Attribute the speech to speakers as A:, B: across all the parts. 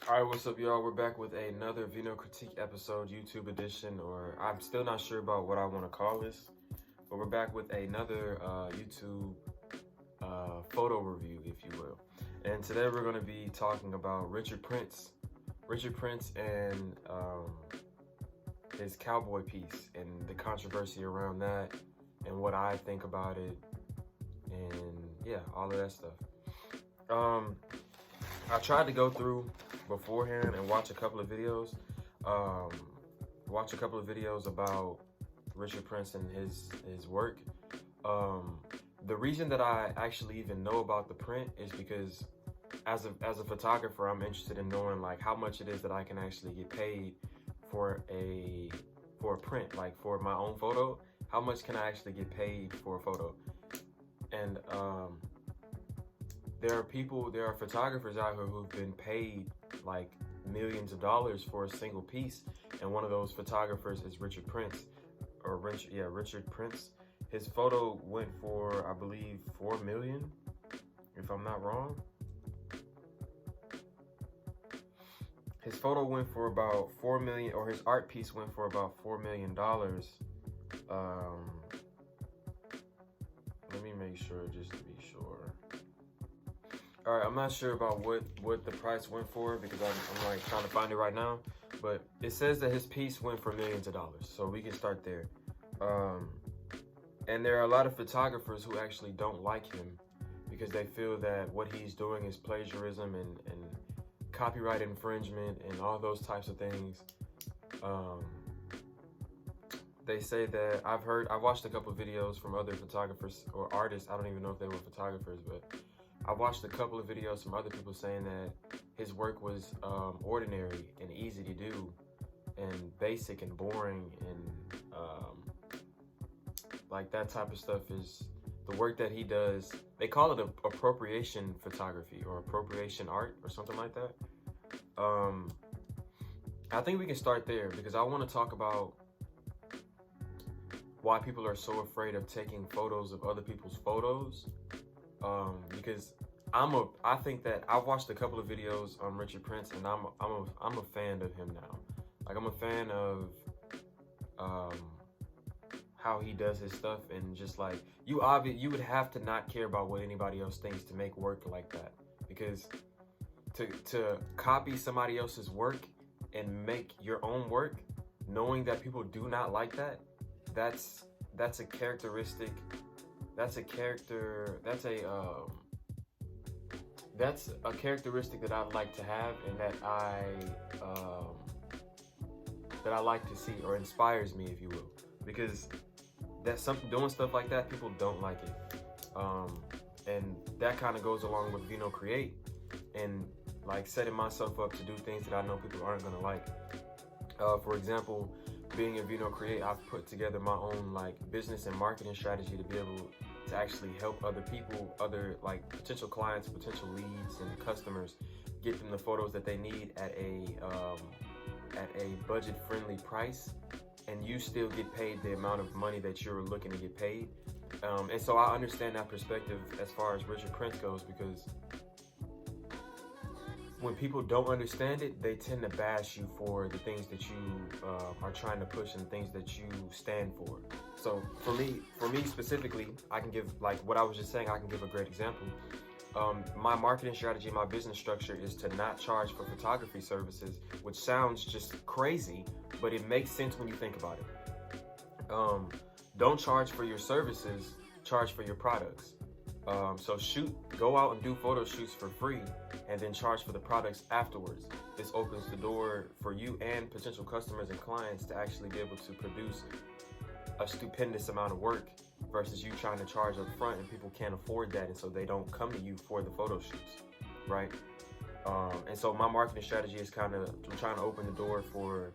A: All right, what's up, y'all? We're back with another Venocritique episode, YouTube edition, or I'm still not sure about what I want to call this, but we're back with another YouTube photo review, if you will. And today we're going to be talking about Richard Prince and his cowboy piece and the controversy around that and what I think about it, and yeah, all of that stuff. I tried to go through beforehand and watch a couple of videos. About Richard Prince and his work. The reason that I actually even know about the print is because as a photographer, I'm interested in knowing like how much it is that I can actually get paid for a print, like for my own photo. How much can I actually get paid for a photo? And there are photographers out here who've been paid like millions of dollars for a single piece, and one of those photographers is Richard Prince. Richard Prince. His photo went for, I believe, 4 million, if I'm not wrong. His photo went for about 4 million, or his art piece went for about $4 million. Let me make sure just to be sure. All right, I'm not sure about what the price went for because I'm like trying to find it right now, but it says that his piece went for millions of dollars, so we can start there. And there are a lot of photographers who actually don't like him because they feel that what he's doing is plagiarism and copyright infringement and all those types of things. They say that I've watched a couple of videos from other photographers or artists. I don't even know if they were photographers, but I watched a couple of videos from other people saying that his work was ordinary and easy to do and basic and boring, and like that type of stuff is the work that he does. They call it appropriation photography or appropriation art or something like that. I think we can start there because I want to talk about why people are so afraid of taking photos of other people's photos. Because I think that I've watched a couple of videos on Richard Prince, and I'm a fan of him now. Like, I'm a fan of how he does his stuff, and just like you would have to not care about what anybody else thinks to make work like that, because to copy somebody else's work and make your own work, knowing that people do not like that, that's a characteristic. That's a characteristic that I'd like to have, and that I like to see, or inspires me, if you will, because that's something, doing stuff like that, people don't like it. And that kind of goes along with Venocritique and like setting myself up to do things that I know people aren't gonna like. For example, being a Venocritique, I've put together my own like business and marketing strategy to be able to actually help other people, other like potential clients, potential leads and customers, get them the photos that they need at a budget-friendly price, and you still get paid the amount of money that you're looking to get paid. And so I understand that perspective as far as Richard Prince goes, because when people don't understand it, they tend to bash you for the things that you are trying to push and things that you stand for. So for me specifically, I can give, like what I was just saying, I can give a great example. My marketing strategy, my business structure is to not charge for photography services, which sounds just crazy, but it makes sense when you think about it. Don't charge for your services, charge for your products. So go out and do photo shoots for free, and then charge for the products afterwards. This opens the door for you and potential customers and clients to actually be able to produce a stupendous amount of work, versus you trying to charge up front and people can't afford that, and so they don't come to you for the photo shoots, right? And so my marketing strategy is kind of trying to open the door for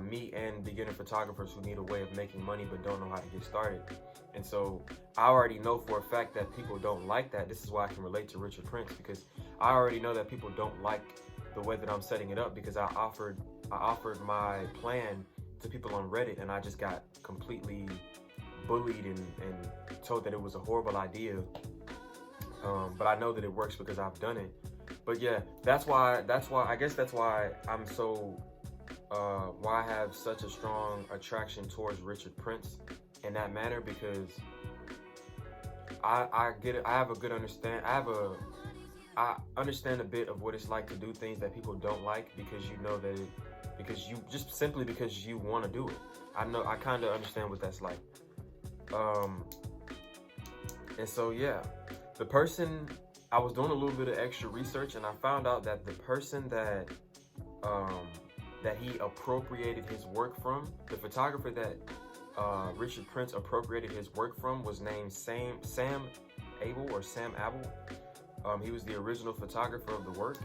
A: me and beginner photographers who need a way of making money but don't know how to get started. And so I already know for a fact that people don't like that. This is why I can relate to Richard Prince, because I already know that people don't like the way that I'm setting it up, because I offered my plan to people on Reddit, and I just got completely bullied and told that it was a horrible idea. But I know that it works because I've done it. But yeah, that's why I guess that's why I'm so why I have such a strong attraction towards Richard Prince in that manner, because I get it. I have a good understand. I understand a bit of what it's like to do things that people don't like, because you know that because you just simply because you want to do it. I kind of understand what that's like. And so yeah, the person, I was doing a little bit of extra research, and I found out that the person that that he appropriated his work from, the photographer that Richard Prince appropriated his work from, was named Sam Abel or Sam Abel. He was the original photographer of the work.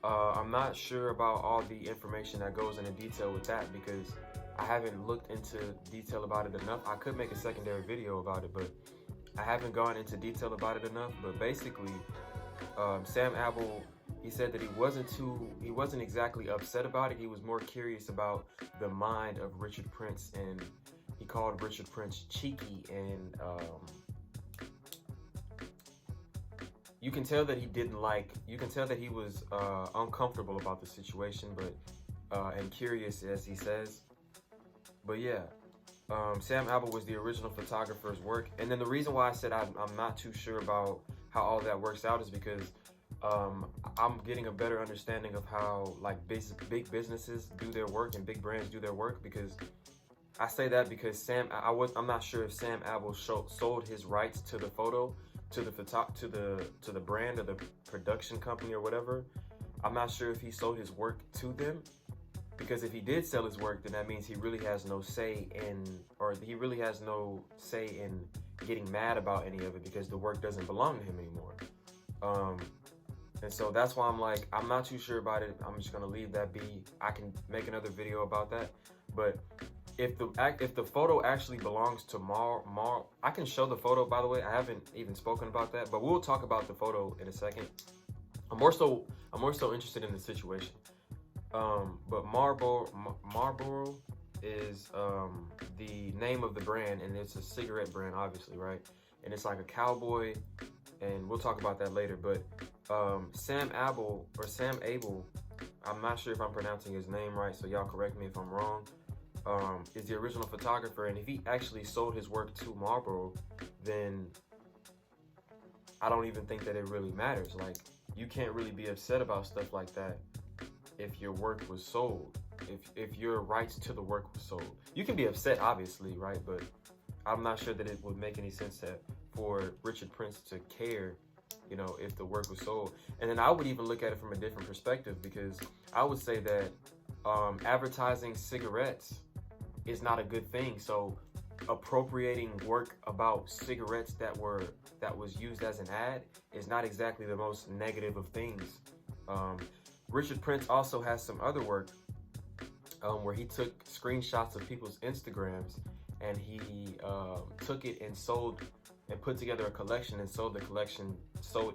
A: I'm not sure about all the information that goes into detail with that, because I haven't looked into detail about it enough. I could make a secondary video about it, but I haven't gone into detail about it enough. But basically, Sam Abel, he said that he wasn't exactly upset about it. He was more curious about the mind of Richard Prince, and he called Richard Prince cheeky, and you can tell that he was uncomfortable about the situation, but and curious, as he says. But yeah, Sam Abel was the original photographer's work. And then the reason why I said I'm not too sure about how all that works out is because I'm getting a better understanding of how like big businesses do their work and big brands do their work. Because I say that because I'm not sure if Sam Abel sold his rights to the photo to the brand or the production company or whatever. I'm not sure if he sold his work to them, because if he did sell his work, then that means he really has no say in getting mad about any of it, because the work doesn't belong to him anymore. And so that's why I'm like, I'm not too sure about it. I'm just gonna leave that be. I can make another video about that. But if the photo actually belongs to Mar, I can show the photo, by the way. I haven't even spoken about that, but we'll talk about the photo in a second. I'm more so interested in the situation. But Marlboro is the name of the brand, and it's a cigarette brand, obviously, right? And it's like a cowboy, and we'll talk about that later. But Sam Abel, I'm not sure if I'm pronouncing his name right, so y'all correct me if I'm wrong, is the original photographer. And if he actually sold his work to Marlboro, then I don't even think that it really matters. Like, you can't really be upset about stuff like that if your work was sold, if your rights to the work was sold. You can be upset, obviously, right? But I'm not sure that it would make any sense for Richard Prince to care, you know, if the work was sold. And then I would even look at it from a different perspective, because I would say that advertising cigarettes is not a good thing. So appropriating work about cigarettes that was used as an ad is not exactly the most negative of things. Richard Prince also has some other work where he took screenshots of people's Instagrams, and he took it and put together a collection and sold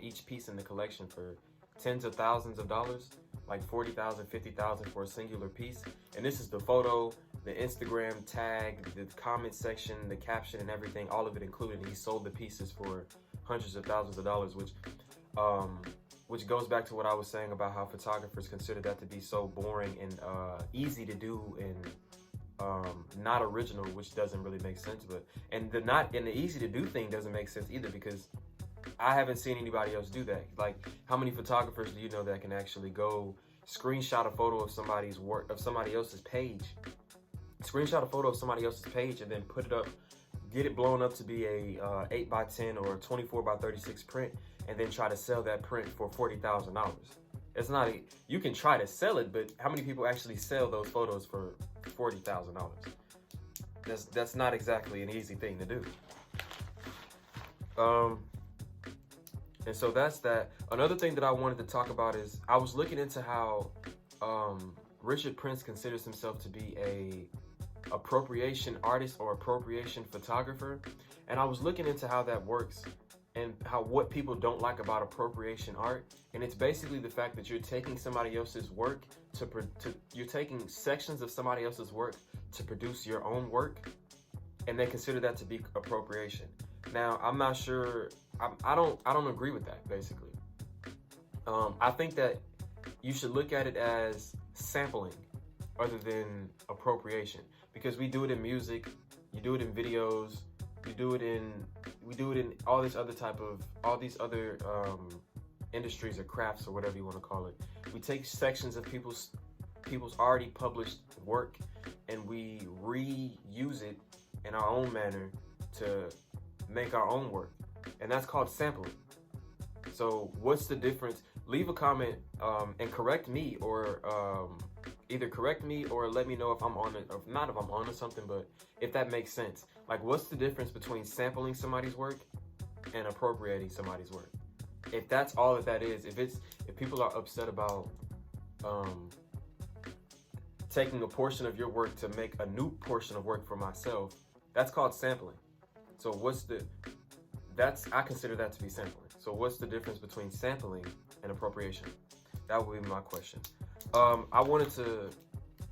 A: each piece in the collection for tens of thousands of dollars, like $40,000, $50,000 for a singular piece. And this is the photo, the Instagram tag, the comment section, the caption, and everything, all of it included. He sold the pieces for hundreds of thousands of dollars, which goes back to what I was saying about how photographers consider that to be so boring and easy to do, and not original, which doesn't really make sense. And the easy to do thing doesn't make sense either, because I haven't seen anybody else do that. Like, how many photographers do you know that can actually go screenshot a photo of somebody's work, of somebody else's page, and then put it up, get it blown up to be a 8x10 or 24x36 print, and then try to sell that print for $40,000. It's not you can try to sell it, but how many people actually sell those photos for $40,000? That's not exactly an easy thing to do. And so that's that. Another thing that I wanted to talk about is, I was looking into how Richard Prince considers himself to be a appropriation artist or appropriation photographer, and I was looking into how that works and what people don't like about appropriation art. And it's basically the fact that you're taking somebody else's work you're taking sections of somebody else's work to produce your own work, and they consider that to be appropriation. Now, I'm not sure. I don't agree with that, basically. I think that you should look at it as sampling other than appropriation, because we do it in music, you do it in videos, we do it in all these other industries or crafts or whatever you want to call it. We take sections of people's already published work and we reuse it in our own manner to make our own work, and that's called sampling. So what's the difference? Leave a comment and correct me, or either correct me or let me know if I'm on it, or not if I'm on to something, but if that makes sense. Like, what's the difference between sampling somebody's work and appropriating somebody's work? If that's all that is, if people are upset about taking a portion of your work to make a new portion of work for myself, that's called sampling. So I consider that to be sampling. So what's the difference between sampling and appropriation? That would be my question. We're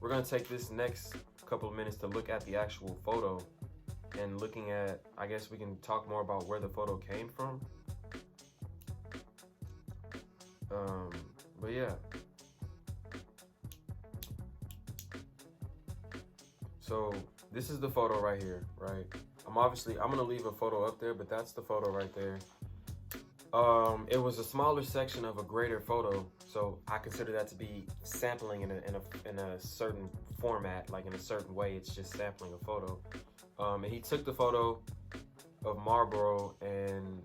A: gonna take this next couple of minutes to look at the actual photo, and looking at, I guess we can talk more about where the photo came from. But yeah. So this is the photo right here, right? I'm gonna leave a photo up there, but that's the photo right there. It was a smaller section of a greater photo, so I consider that to be sampling in a certain format, like in a certain way. It's just sampling a photo. And he took the photo of Marlboro and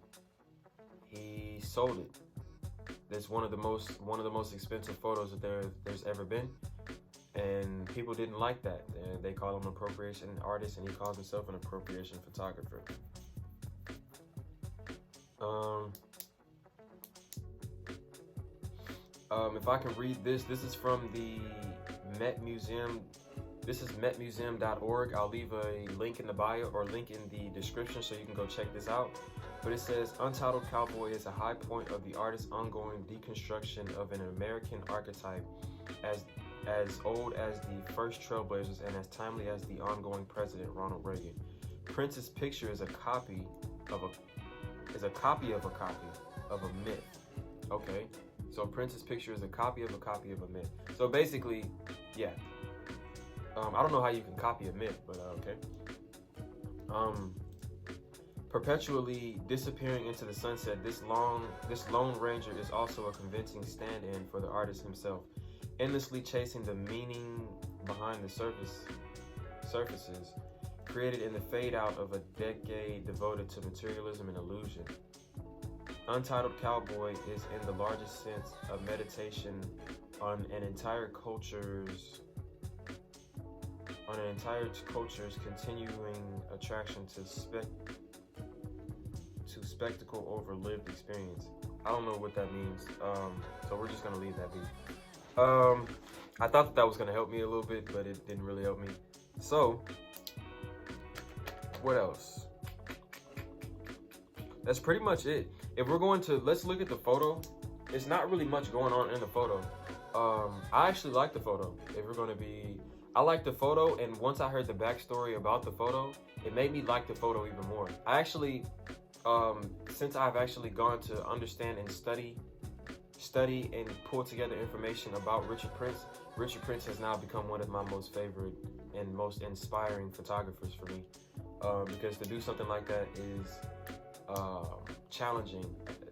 A: he sold it. That's one of the most expensive photos that there's ever been, and people didn't like that. And they call him an appropriation artist, and he calls himself an appropriation photographer. If I can read this is from the Met Museum. This is metmuseum.org. I'll leave a link in the bio or link in the description so you can go check this out. But it says, Untitled Cowboy is a high point of the artist's ongoing deconstruction of an American archetype as old as the first Trailblazers and as timely as the ongoing President Ronald Reagan. Prince's picture is a copy of a myth. Okay, so Prince's picture is a copy of a myth. So basically, yeah. I don't know how you can copy a myth, but okay. Perpetually disappearing into the sunset, this Lone Ranger is also a convincing stand-in for the artist himself, endlessly chasing the meaning behind the surfaces, created in the fade-out of a decade devoted to materialism and illusion. Untitled Cowboy is, in the largest sense, a meditation on an entire culture's continuing attraction to spectacle over lived experience. I don't know what that means, so we're just gonna leave that be. I thought that was gonna help me a little bit, but it didn't really help me. So, what else? That's pretty much it. If we're going to, let's look at the photo. It's not really much going on in the photo. I actually like the photo. I like the photo, and once I heard the backstory about the photo, it made me like the photo even more. I actually, since I've actually gone to understand and study and pull together information about Richard Prince has now become one of my most favorite and most inspiring photographers for me, because to do something like that is challenging.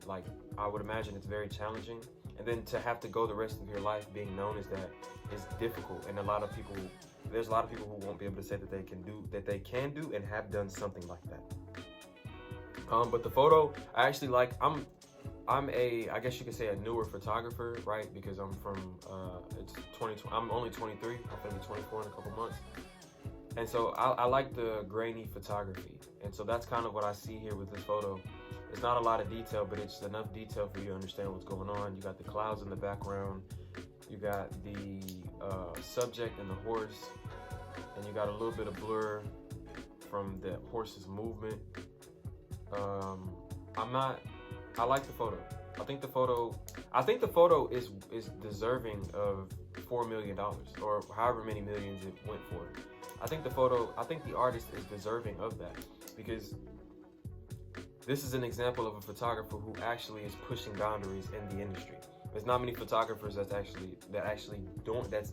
A: Like, I would imagine it's very challenging, and then to have to go the rest of your life being known as that is difficult. And there's a lot of people who won't be able to say that they can do and have done something like that. But the photo, I actually like. I guess you could say a newer photographer, right? Because I'm from it's 2020. I'm only 23. I'm gonna be 24 in a couple months. And so I like the grainy photography. And so that's kind of what I see here with this photo. It's not a lot of detail, but it's enough detail for you to understand what's going on. You got the clouds in the background. You got the subject and the horse. And you got a little bit of blur from the horse's movement. I like the photo. I think the photo is deserving of $4 million or however many millions it went for. I think the artist is deserving of that, because this is an example of a photographer who actually is pushing boundaries in the industry. There's not many photographers that's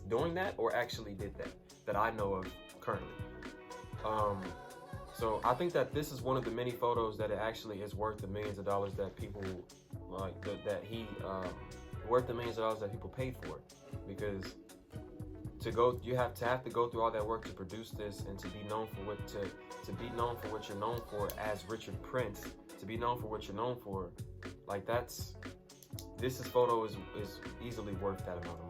A: doing that or actually did that I know of currently. So I think that this is one of the many photos that it actually is worth the millions of dollars that people worth the millions of dollars that people paid for it, because you have to go through all that work to produce this and to be known for what you're known for as Richard Prince, to be known for what you're known for, like this photo is easily worth that amount of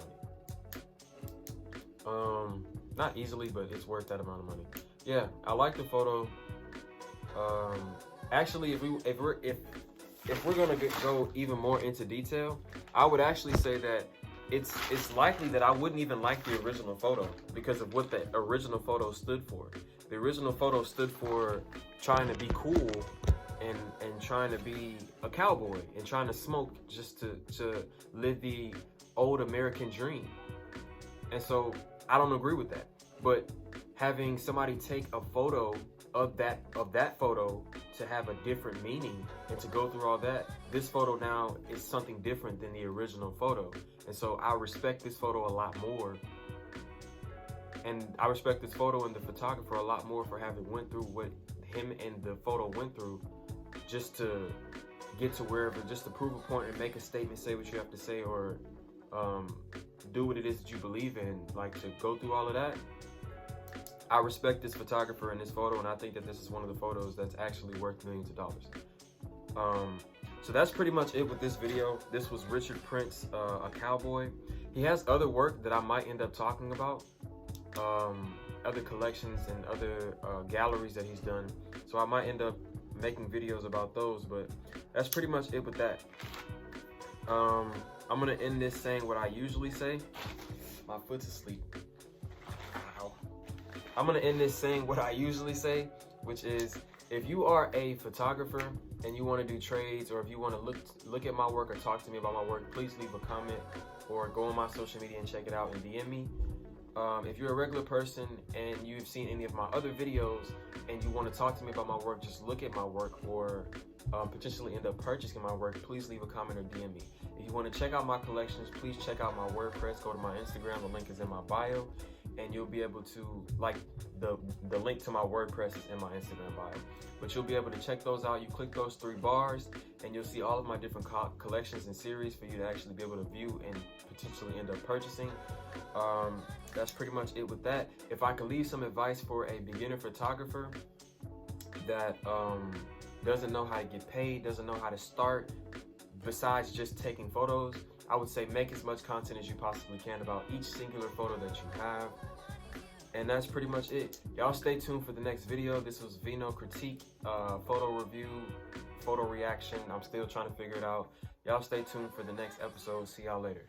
A: money. Not easily, but it's worth that amount of money. Yeah, I like the photo. Actually, if we're gonna go even more into detail, I would actually say that it's likely that I wouldn't even like the original photo because of what the original photo stood for. The original photo stood for trying to be cool and trying to be a cowboy and trying to smoke just to live the old American dream. And so I don't agree with that. But having somebody take a photo of that photo to have a different meaning and to go through all that, this photo now is something different than the original photo. And so I respect this photo a lot more. And I respect this photo and the photographer a lot more for having went through what him and the photo went through just to get to wherever, just to prove a point and make a statement, say what you have to say, or do what it is that you believe in. Like, to go through all of that, I respect this photographer in this photo, and I think that this is one of the photos that's actually worth millions of dollars. So that's pretty much it with this video. This was Richard Prince, a cowboy. He has other work that I might end up talking about, other collections and other galleries that he's done. So I might end up making videos about those, but that's pretty much it with that. I'm gonna end this saying what I usually say. My foot's asleep. Ow. I'm gonna end this saying what I usually say, which is, if you are a photographer and you want to do trades, or if you want to look at my work or talk to me about my work, please leave a comment or go on my social media and check it out and DM me. If you're a regular person and you've seen any of my other videos and you want to talk to me about my work, just look at my work, or potentially end up purchasing my work, please leave a comment or DM me. If you want to check out my collections, please check out my WordPress. Go to my Instagram. The link is in my bio, and you'll be able to, like, the link to my WordPress is in my Instagram bio. But you'll be able to check those out. You click those 3 bars, and you'll see all of my different collections and series for you to actually be able to view and potentially end up purchasing. That's pretty much it with that. If I could leave some advice for a beginner photographer that doesn't know how to get paid, doesn't know how to start, besides just taking photos, I would say make as much content as you possibly can about each singular photo that you have. And that's pretty much it. Y'all stay tuned for the next video. This was Venocritique, photo review, photo reaction. I'm still trying to figure it out. Y'all stay tuned for the next episode. See y'all later.